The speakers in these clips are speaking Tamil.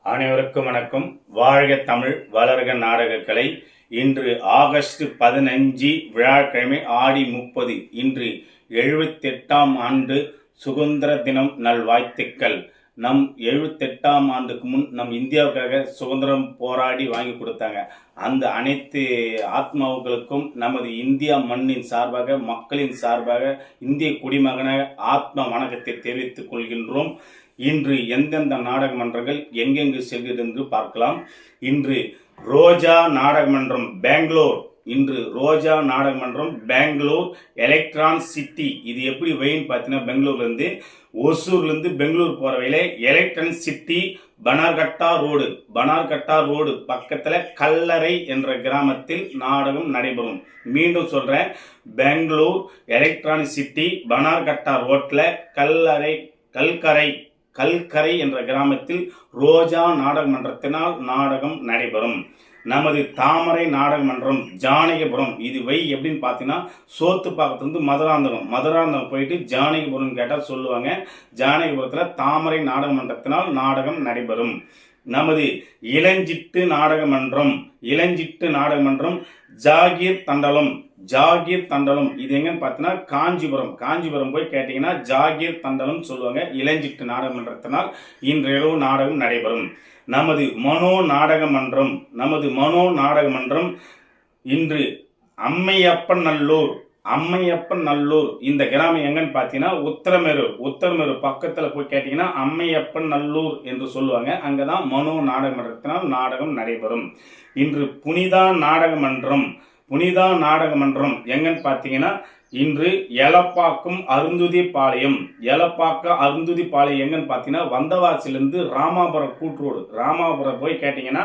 அனைவருக்கும் வணக்கம். வாழ்க தமிழ், வளர்க நாடகக்கலை. இன்று ஆகஸ்ட் 15 வியாழக்கிழமை, ஆடி 30. இன்று 78ஆம் ஆண்டு சுதந்திர தினம் நல்வாழ்த்துக்கள். நம் 78ஆம் ஆண்டுக்கு முன் நம் இந்தியாவுக்காக சுதந்திரம் போராடி வாங்கி கொடுத்தாங்க. அந்த அனைத்து ஆத்மாவுகளுக்கும் நமது இந்தியா மண்ணின் சார்பாக, மக்களின் சார்பாக, இந்திய குடிமகன ஆத்ம வணக்கத்தை தெரிவித்துக் கொள்கின்றோம். இன்று எந்தெந்த நாடக மன்றங்கள் எங்கெங்கு செல்கிறது என்று பார்க்கலாம். இன்று ரோஜா நாடகமன்றம் பெங்களூர், இன்று ரோஜா நாடகமன்றம் பெங்களூர் எலக்ட்ரான் சிட்டி. இது எப்படி வழின்னு பார்த்தீங்கன்னா, பெங்களூர்லேருந்து ஒசூர்லேருந்து பெங்களூர் போகிற வழியில எலக்ட்ரானிக் சிட்டி பனார்கட்டா ரோடு பக்கத்தில் கல்லறை என்ற கிராமத்தில் நாடகம் நடைபெறும். மீண்டும் சொல்கிறேன், பெங்களூர் எலக்ட்ரானிக் சிட்டி பனார்கட்டா ரோட்டில் கல்கரை என்ற கிராமத்தில் ரோஜா நாடக மன்றத்தினால் நாடகம் நடைபெறும். நமது தாமரை நாடக மன்றம் ஜானகிபுரம், இது எப்படின்னு பார்த்தீங்கன்னா, சோத்துப்பாக்கத்துலேருந்து மதுராந்தகம் போயிட்டு ஜானகிபுரம் கேட்டால் சொல்லுவாங்க. ஜானகிபுரத்தில் தாமரை நாடக மன்றத்தினால் நாடகம் நடைபெறும். நமது இளஞ்சிட்டு நாடக மன்றம் ஜாகீர் தண்டலம் இது எங்கன்னு பார்த்தீங்கன்னா காஞ்சிபுரம் போய் கேட்டீங்கன்னா ஜாகீர் தண்டலம் சொல்லுவாங்க. இளஞ்சிட்டு நாடக மன்றத்தினால் இன்றிரவு நாடகம் நடைபெறும். நமது மனோ நாடக மன்றம் இன்று அம்மையப்பன் நல்லூர் இந்த கிராமம் எங்கன்னு பார்த்தீங்கன்னா உத்தரமேரூர் பக்கத்தில் போய் கேட்டீங்கன்னா அம்மையப்பன் நல்லூர் என்று சொல்லுவாங்க. அங்கதான் மனோ நாடக மன்றத்தினால் நாடகம் நடைபெறும். இன்று புனிதா நாடக மன்றம் எங்கன்னு பார்த்தீங்கன்னா, இன்று எலப்பாக்கம் அருந்துதிப்பாளையம் எங்கன்னு பார்த்தீங்கன்னா, வந்தவாசிலிருந்து ராமாபுரம் கூட்ரோடு போய் கேட்டீங்கன்னா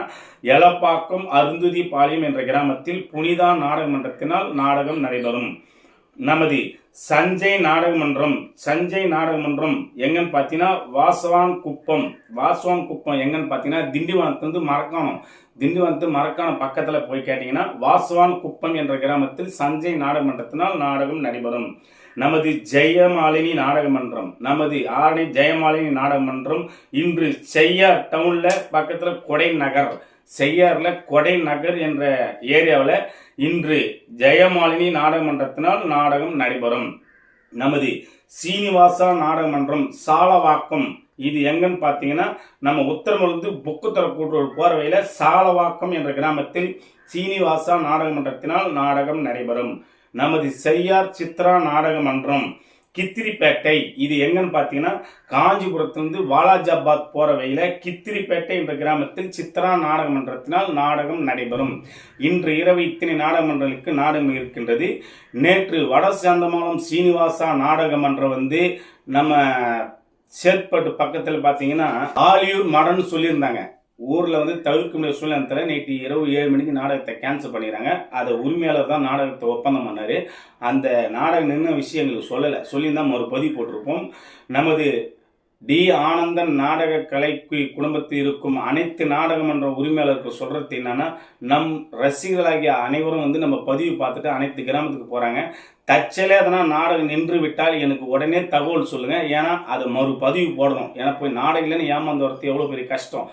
எலப்பாக்கம் அருந்துதிப்பாளையம் என்ற கிராமத்தில் புனிதா நாடக மன்றத்தினால் நாடகம் நடைபெறும். நமது சஞ்சய் நாடக மன்றம் எங்கன்னு பார்த்தீங்கன்னா, வாசவான் குப்பம் எங்கன்னு பார்த்தீங்கன்னா, திண்டிவனத்து மரக்காணம் பக்கத்தில் போய் கேட்டீங்கன்னா வாசவான் குப்பம் என்ற கிராமத்தில் சஞ்சய் நாடக மன்றத்தினால் நாடகம் நடைபெறும். நமது ஜெயமாலினி நாடக மன்றம் இன்று செய்யார் டவுன்ல பக்கத்தில் கொடை நகர் என்ற ஏரியாவில் இன்று ஜெயமாலினி நாடக மன்றத்தினால் நாடகம் நடைபெறும். நமது சீனிவாசா நாடக மன்றம் சாலவாக்கம், இது எங்கன்னு பார்த்தீங்கன்னா, நம்ம உத்தரமேருந்து புக்குத்தர கூட்டுறவு போகிற வழியில சாலவாக்கம் என்ற கிராமத்தில் சீனிவாசா நாடக மன்றத்தினால் நாடகம் நடைபெறும். நமது செய்யார் சித்ரா நாடக மன்றம் கித்திரிப்பேட்டை, இது எங்கன்னு பார்த்தீங்கன்னா, காஞ்சிபுரத்திலிருந்து வாலாஜாபாத் போகிற வழியில கித்திரிப்பேட்டை என்ற கிராமத்தில் சித்ரா நாடக மன்றத்தினால் நாடகம் நடைபெறும். இன்று இரவு இத்தனை நாடக மன்றங்களுக்கு நாடகம் இருக்கின்றது. நேற்று வடசாந்தமாலம் சீனிவாசா நாடக மன்றம் நம்ம சேத்பட்டு பக்கத்தில் பார்த்தீங்கன்னா ஆலியூர் மடன்னு சொல்லியிருந்தாங்க. ஊரில் தவிர்க்க முடியாத சூழ்நிலை நேற்று இரவு 7 மணிக்கு நாடகத்தை கேன்சல் பண்ணிடுறாங்க. அதை உரிமையாளர் தான் நாடகத்தை ஒப்பந்தம் பண்ணார். அந்த நாடகம் நின்ன விஷயம் எங்களுக்கு சொல்லியிருந்தால் ஒரு பதிவு போட்டிருப்போம். நமது டி ஆனந்தன் நாடக கலை குடும்பத்தில் இருக்கும் அனைத்து நாடகமன்ற உரிமையாளருக்கு சொல்றது என்னன்னா, நம் ரசிகர்களாகிய அனைவரும் நம்ம பதிவு பார்த்துட்டு அனைத்து கிராமத்துக்கு போறாங்க. தச்சலே அதனால் நாடகம் நின்று விட்டால் எனக்கு உடனே தகவல் சொல்லுங்க. ஏன்னா அதை பதிவு போடணும். ஏன்னா போய் நாடகம் இல்லைன்னு ஏமாந்து வரது எவ்வளோ பெரிய கஷ்டம்.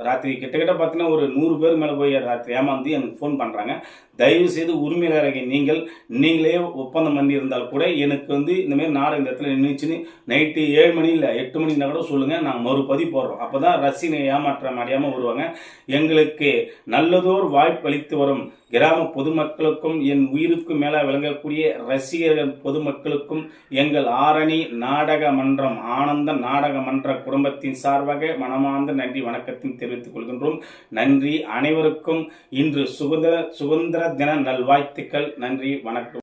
ராத்திரி கிட்டத்தட்ட பார்த்தீங்கன்னா ஒரு 100 பேர் மேலே போய் ராத்திரி ஏமாந்து எனக்கு ஃபோன் பண்ணுறாங்க. தயவு செய்து உரிமையாளராக நீங்களே ஒப்பந்தம் பண்ணி இருந்தால் கூட எனக்கு இந்தமாரி நாடகம் இந்த இடத்துல நின்றுச்சுன்னு நைட்டு 7 மணி இல்லை 8 மணினா கூட சொல்லுங்கள், நாங்கள் பதிவு போடுறோம். அப்போ தான் ரசிகனை ஏமாற்ற முடியாமல் வருவாங்க. எங்களுக்கு நல்லதோர் வாய்ப்பு அளித்து வரும் கிராம பொதுமக்களுக்கும் என் உயிருக்கு மேலே விளங்கக்கூடிய ரசிகர்கள் பொதுமக்களுக்கும் எங்கள் ஆரணி நாடக மன்றம் ஆனந்த நாடக மன்ற குடும்பத்தின் சார்பாக மனமார்ந்த நன்றி வணக்கத்தையும் தெரிவித்துக் கொள்கின்றோம். நன்றி. அனைவருக்கும் இன்று சுதந்திர தின நல்வாழ்த்துக்கள். நன்றி, வணக்கம்.